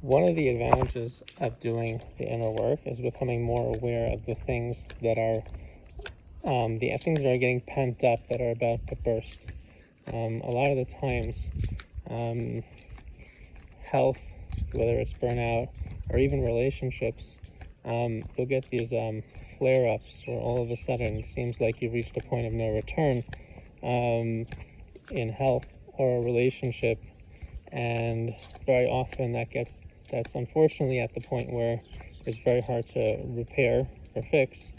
One of the advantages of doing the inner work is becoming more aware of the things that are the things that are getting pent up, that are about to burst. A lot of the times, health, whether it's burnout or even relationships, you'll get these flare-ups where all of a sudden it seems like you've reached a point of no return in health or a relationship, and very often that's unfortunately at the point where it's very hard to repair or fix,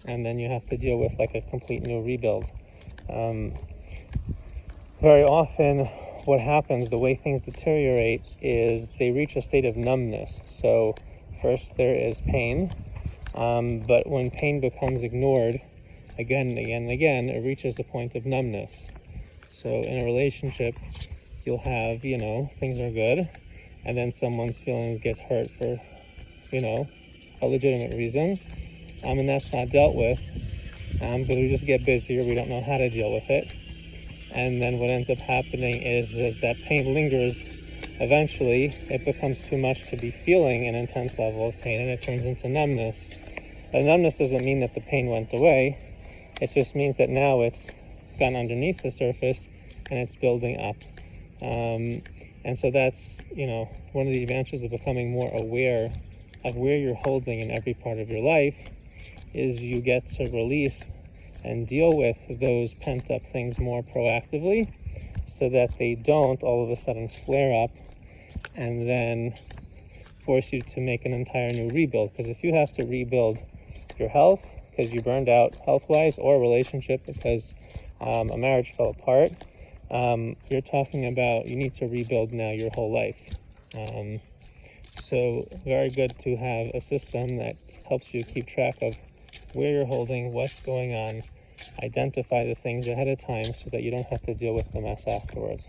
and then you have to deal with like a complete new rebuild. Very often what happens, the way things deteriorate, is they reach a state of numbness. So first there is pain, but when pain becomes ignored again and again and again, it reaches the point of numbness. So in a relationship, you'll have, things are good, and then someone's feelings get hurt for, a legitimate reason, and that's not dealt with, because we just get busy or we don't know how to deal with it. And then what ends up happening is that pain lingers. Eventually, it becomes too much to be feeling an intense level of pain, and it turns into numbness. And numbness doesn't mean that the pain went away. It just means that now it's gone underneath the surface and it's building up. And so that's, one of the advantages of becoming more aware of where you're holding in every part of your life, is you get to release and deal with those pent-up things more proactively, so that they don't all of a sudden flare up and then force you to make an entire new rebuild. Because if you have to rebuild your health because you burned out health-wise, or a relationship because a marriage fell apart, you're talking about you need to rebuild now your whole life. So very good to have a system that helps you keep track of where you're holding, what's going on, identify the things ahead of time so that you don't have to deal with the mess afterwards.